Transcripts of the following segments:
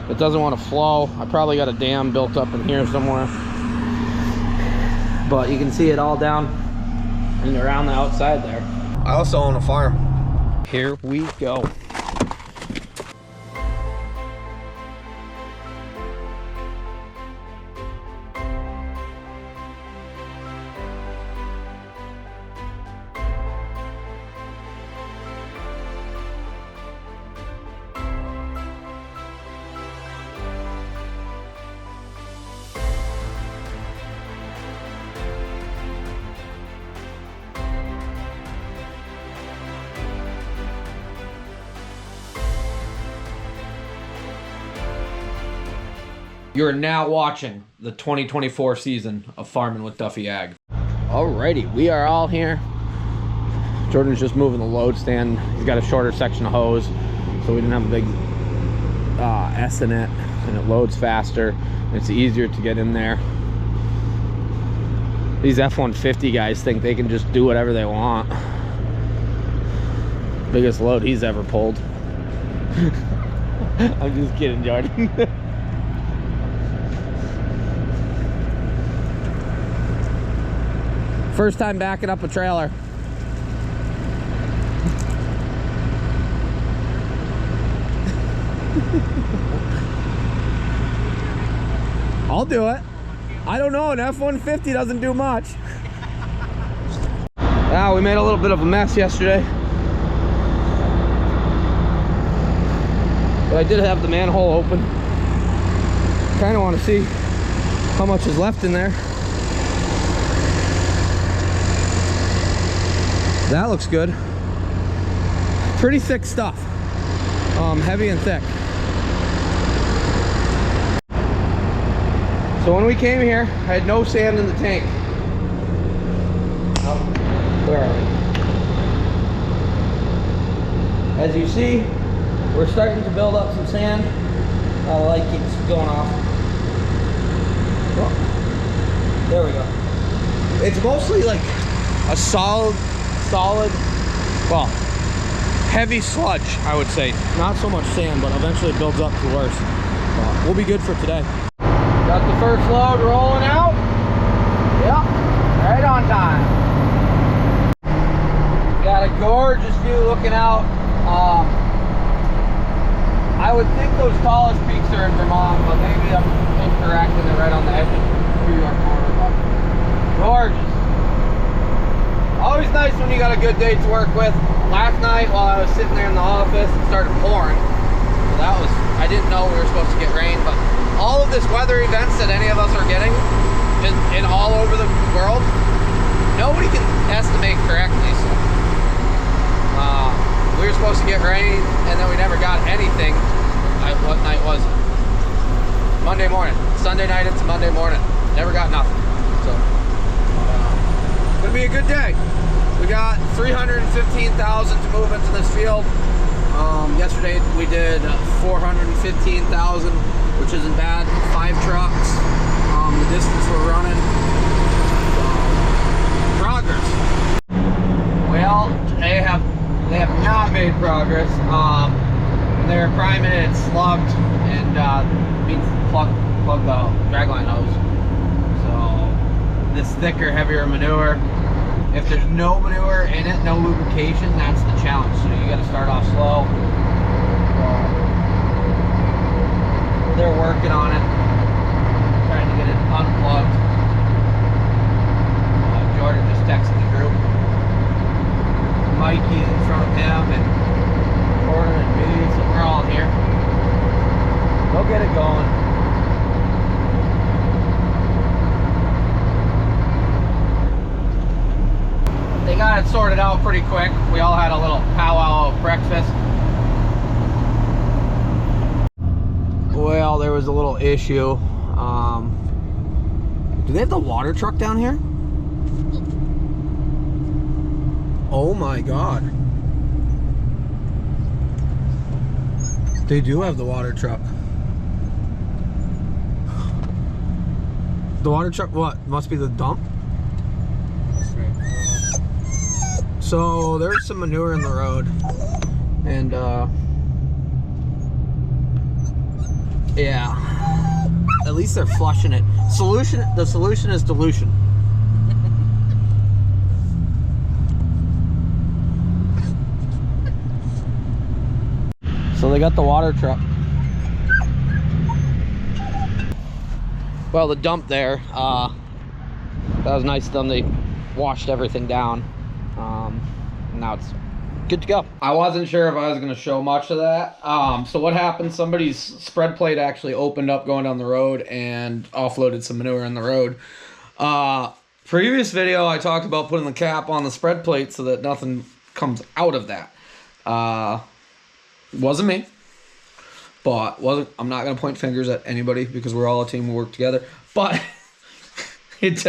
It doesn't want to flow. I probably got a dam built up in here somewhere. But you can see it all down and around the outside there. I also own a farm. Here we go. You're now watching the 2024 season of Farming with Duffy Ag. Alrighty, we are all here. Jordan's just moving the load stand. He's got a shorter section of hose, so we didn't have a big S in it, and it loads faster. And it's easier to get in there. These F-150 guys think they can just do whatever they want. Biggest load he's ever pulled. I'm just kidding, Jordan. First time backing up a trailer. I'll do it. I don't know, an F-150 doesn't do much. Now, we made a little bit of a mess yesterday. But I did have the manhole open. Kind of want to see how much is left in there. That looks good. Pretty thick stuff. Heavy and thick. So when we came here, I had no sand in the tank. Oh, where are we? As you see, we're starting to build up some sand. The light keeps going off. Oh, there we go. It's mostly like a solid, well, heavy sludge, I would say. Not so much sand, but eventually it builds up to worse. We'll be good for today. Got the first load rolling out. Yep, right on time. Got a gorgeous view looking out. I would think those tallest peaks are in Vermont, but maybe I'm incorrect and they're right on the edge of the New York border. But gorgeous. Always nice when you got a good day to work with. Last night while I was sitting there in the office, it started pouring. So that was, I didn't know we were supposed to get rain, but all of this weather events that any of us are getting in all over the world, nobody can estimate correctly. So we were supposed to get rain and then we never got anything. What night was it? Monday morning. Sunday night into Monday morning. Never got nothing. So gonna be a good day. We got 315,000 to move into this field. Yesterday we did 415,000, which isn't bad. 5 trucks. The distance we're running. Progress. Well, they have not made progress. They're priming it, it's slugged, and means plug the dragline hose. So this thicker, heavier manure. If there's no manure in it, no lubrication, that's the challenge. So you got to start off slow. They're working on it, trying to get it unplugged. Jordan just texted the group. Mikey's in front of him, and Jordan and me, so we're all here. Go get it going. They got it sorted out pretty quick. We all had a little powwow of breakfast. Well, there was a little issue. Do they have the water truck down here? Oh my God. They do have the water truck. The water truck, what? Must be the dump? So there's some manure in the road, and Yeah. At least they're flushing it. The solution is dilution. So they got the water truck. Well, the dump there, that was nice of them. They washed everything down. Now it's good to go. I wasn't sure if I was going to show much of that. So what happened, somebody's spread plate actually opened up going down the road and offloaded some manure in the road. Previous video, I talked about putting the cap on the spread plate so that nothing comes out of that. Wasn't me. But I'm not gonna point fingers at anybody because we're all a team, we work together. But it's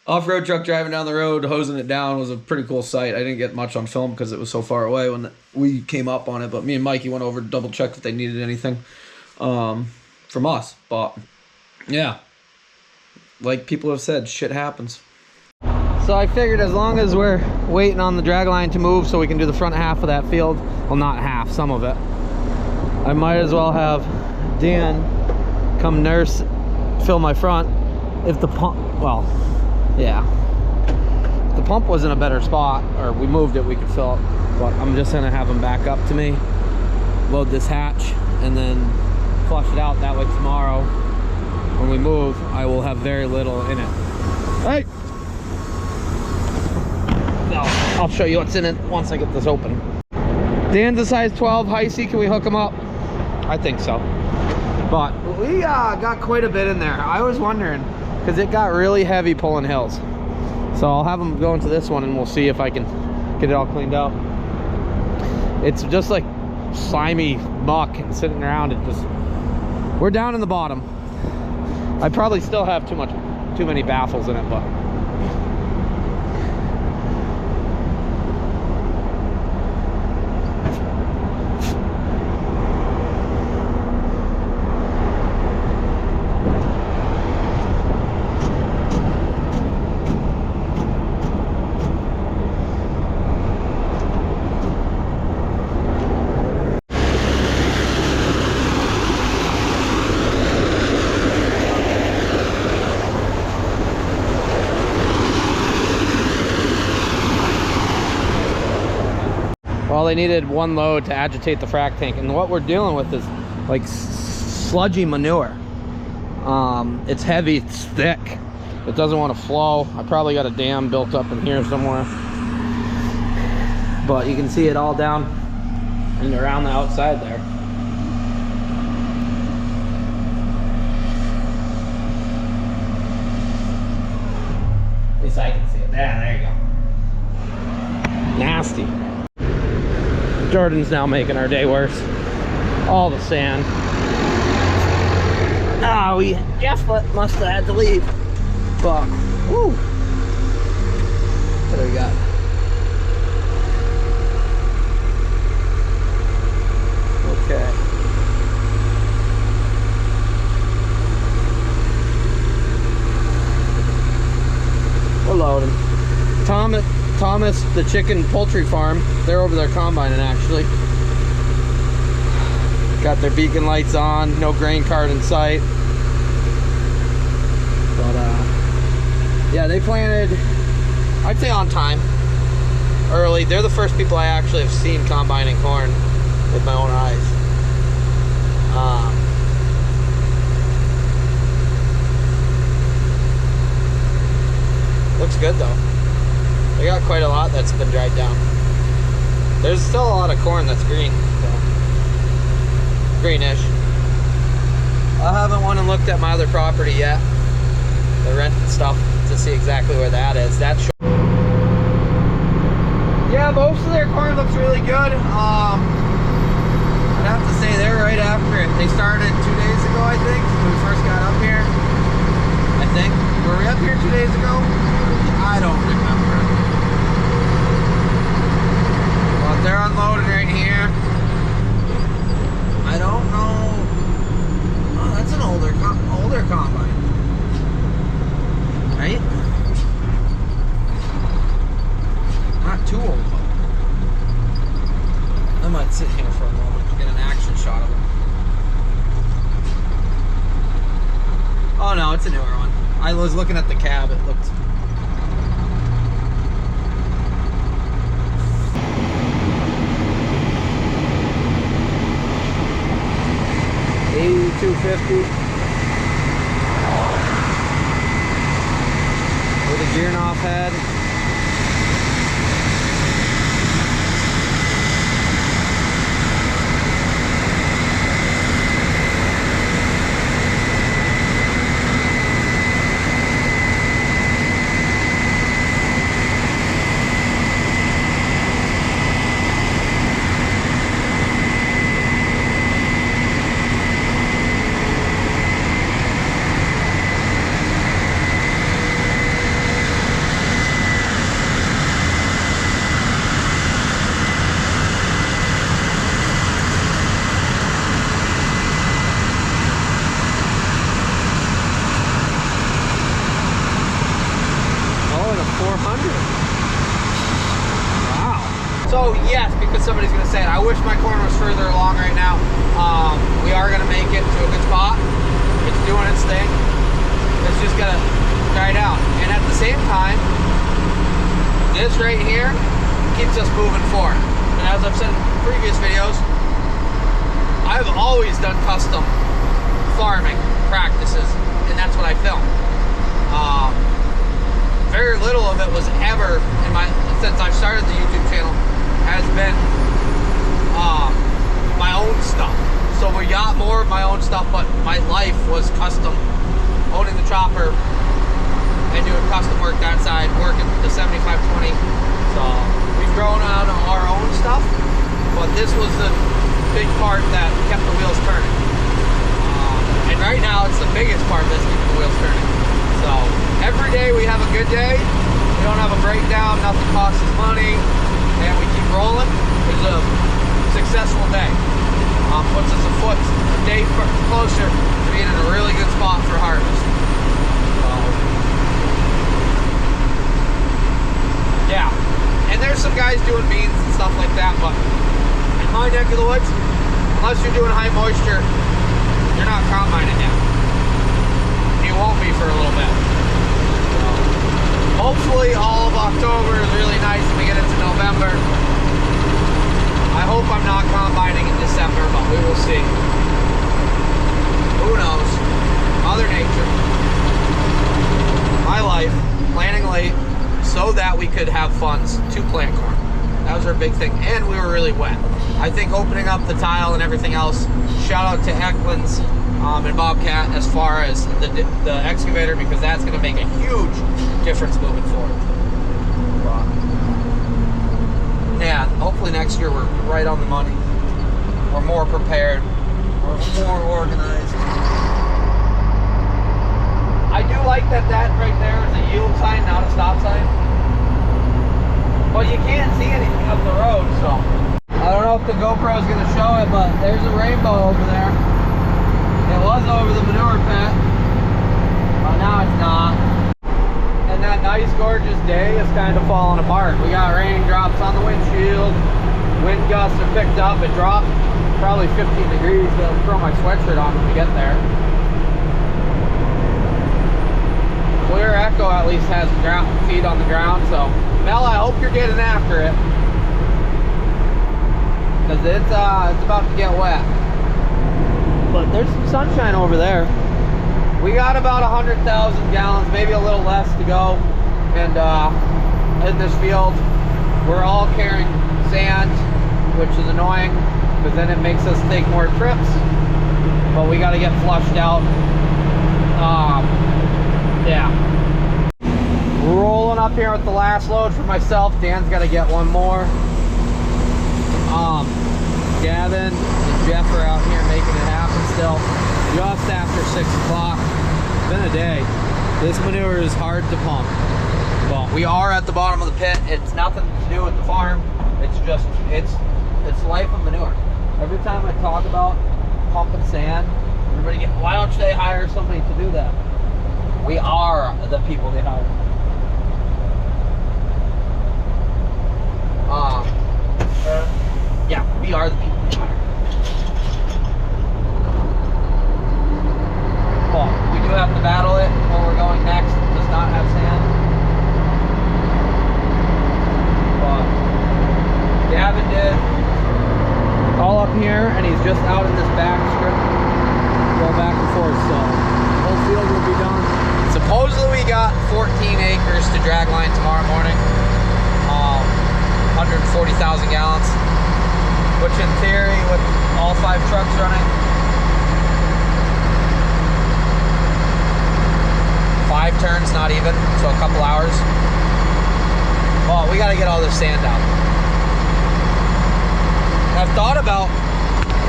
off-road truck driving down the road, hosing it down was a pretty cool sight. I didn't get much on film because it was so far away when we came up on it. But me and Mikey went over to double check if they needed anything from us. But yeah, like people have said, shit happens. So I figured as long as we're waiting on the drag line to move so we can do the front half of that field, well, not half, some of it, I might as well have Dan come nurse fill my front. If the pump, well, yeah, if the pump was in a better spot or we moved it, we could fill it. But I'm just gonna have him back up to me, load this hatch, and then flush it out. That way tomorrow when we move, I will have very little in it. Hey! I'll show you what's in it once I get this open. Dan's a size 12 Heisey. Can we hook him up? I think so. But we got quite a bit in there. I was wondering because it got really heavy pulling hills. So I'll have him go into this one and we'll see if I can get it all cleaned out. It's just like slimy muck and sitting around. We're down in the bottom. I probably still have too many baffles in it, but well, they needed one load to agitate the frac tank, and what we're dealing with is like sludgy manure. It's heavy, it's thick, it doesn't want to flow. I probably got a dam built up in here somewhere, but you can see it all down and around the outside there. At least I can see it. There you go. Nasty. Jordan's now making our day worse. All the sand. Oh, Jeff must have had to leave. But, woo. What do we got? Okay. We're loading. Thomas, the chicken poultry farm, they're over there combining actually. Got their beacon lights on, no grain cart in sight. But yeah, they planted, I'd say on time, early. They're the first people I actually have seen combining corn with my own eyes. Looks good though. They got quite a lot that's been dried down. There's still a lot of corn that's green, so greenish. I haven't went and looked at my other property yet, the rent and stuff, to see exactly where that is. That's yeah, most of their corn looks really good. I'd have to say they're right after it. They started 2 days ago, I think, when we first got up here. I think. Were we up here 2 days ago? I don't remember. But they're unloaded right here. I don't know. Oh, that's an older combine. Right? Not too old though. I might sit here for a moment and get an action shot of it. it's a newer one. I was looking at the cab, it looked... $82.50 with a gear knob head. So yes, because somebody's going to say it, I wish my corner was further along right now. We are going to make it to a good spot. It's doing its thing. It's just going to die down. And at the same time, this right here keeps us moving forward. And as I've said in previous videos, I've always done custom farming practices, and that's what I film. Very little of it was ever in my, since I've started the YouTube channel, has been my own stuff. So we got more of my own stuff, but my life was custom, owning the chopper and doing custom work that side, working the 7520. So we've grown out of our own stuff, but this was the big part that kept the wheels turning. And right now it's the biggest part that's keeping the wheels turning. So every day we have a good day, we don't have a breakdown, nothing costs us money, and we keep rolling. It's a successful day. Puts us a day closer to being in a really good spot for harvest. Yeah, and there's some guys doing beans and stuff like that, but in my neck of the woods, unless you're doing high moisture, you're not combining yet. You won't be for a little bit. Hopefully all of October is really nice and we get into November. I hope I'm not combining in December, but we will see. Who knows? Mother Nature. My life, planning late so that we could have funds to plant corn. That was our big thing, and we were really wet. I think opening up the tile and everything else, shout out to Eklund's and Bobcat as far as the excavator, because that's going to make a huge difference moving forward. Yeah, hopefully next year we're right on the money. We're more prepared. We're more organized. I do like that right there is a yield sign, not a stop sign. But you can't see anything up the road, so. I don't know if the GoPro is going to show it, but there's a rainbow over there. It was over the manure pit, but now it's not. And that nice, gorgeous day is kind of falling apart. We got raindrops on the windshield. Wind gusts are picked up. It dropped probably 15 degrees. I'll throw my sweatshirt on when we get there. Clear Echo at least has feet on the ground, so Mel, I hope you're getting after it, because it's about to get wet. But there's some sunshine over there. We got about 100,000 gallons, maybe a little less to go. And in this field, we're all carrying sand, which is annoying, because then it makes us take more trips. But we got to get flushed out. Yeah. Rolling up here with the last load for myself. Dan's got to get one more. Gavin and Jeff are out here making it happen still. Just after 6 o'clock. It's been a day. This manure is hard to pump. Well, we are at the bottom of the pit. It's nothing to do with the farm. It's just, it's life of manure. Every time I talk about pumping sand, everybody get, why don't they hire somebody to do that? We are the people they hire. Yeah, we are the people they hire. Well, we do have to battle it. 5 trucks running. 5 turns, not even, so a couple hours. Well, we gotta get all this sand out. I've thought about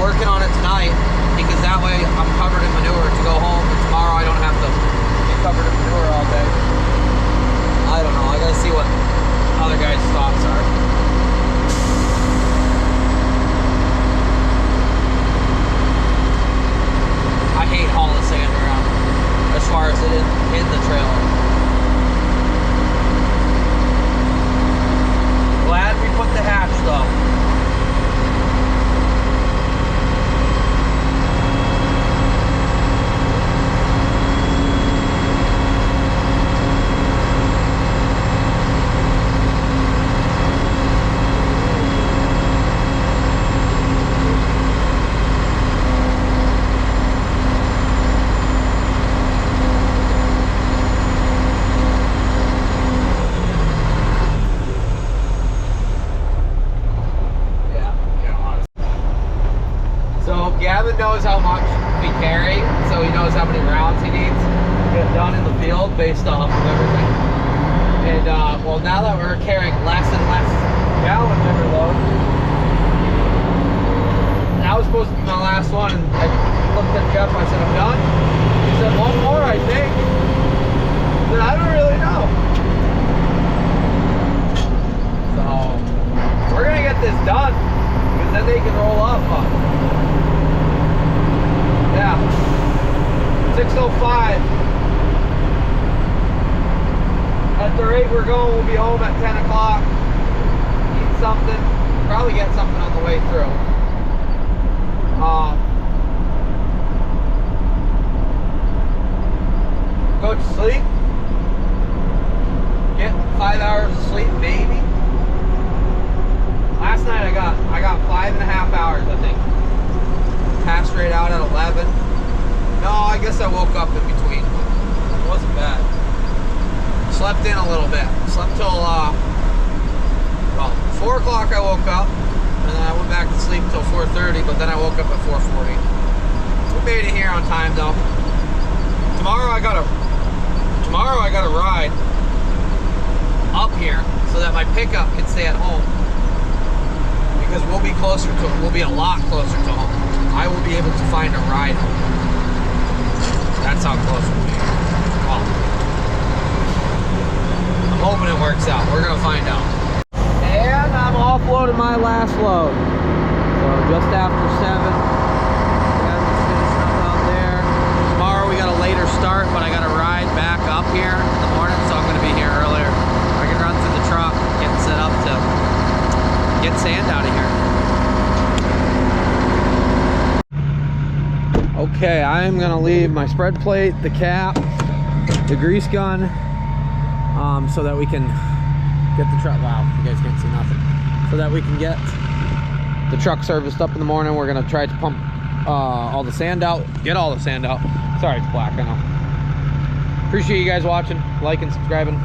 working on it tonight because that way I'm covered in manure to go home, and tomorrow I don't have to be covered in manure all day. I don't know, I gotta see what other guys' thoughts are. I hate hauling sand around as far as it is in the trailer. Glad we put the hatch though. Gavin knows how much we carry, so he knows how many rounds he needs to get done in the field based off of everything. And well, now that we're carrying less and less gallons every load, that was supposed to be my last one, and I looked at Jeff, I said, I'm done. He said, one more, I think. I said, I don't really know. So, we're gonna get this done, because then they can roll up. Yeah, 6:05. At the rate we're going, we'll be home at 10 o'clock. Eat something, probably get something on the way through. Go to sleep. Get 5 hours of sleep, maybe. Last night I got 5.5 hours, I think. Passed right out at 11. No, I guess I woke up in between. It wasn't bad. Slept in a little bit. Slept till, well, 4 o'clock I woke up. And then I went back to sleep till 4:30, but then I woke up at 4:40. We made it here on time though. Tomorrow I gotta ride up here so that my pickup can stay at home. Because we'll be a lot closer to home. I will be able to find a ride home. That's how close we'll be. Well, I'm hoping it works out. We're gonna find out. And I'm offloading my last load. So just after 7. Gavin's finishing up out there. Tomorrow we got a later start, but I got to ride back up here in the morning, so I'm gonna be here earlier. I can run through the truck, get set up to get sand out of here. Okay, I'm gonna leave my spread plate, the cap, the grease gun, so that we can get the truck. Wow, you guys can't see nothing. So that we can get the truck serviced up in the morning. We're gonna try to pump all the sand out, get all the sand out. Sorry, it's black, I know. Appreciate you guys watching, liking, subscribing.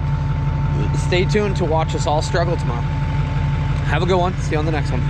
Stay tuned to watch us all struggle tomorrow. Have a good one. See you on the next one.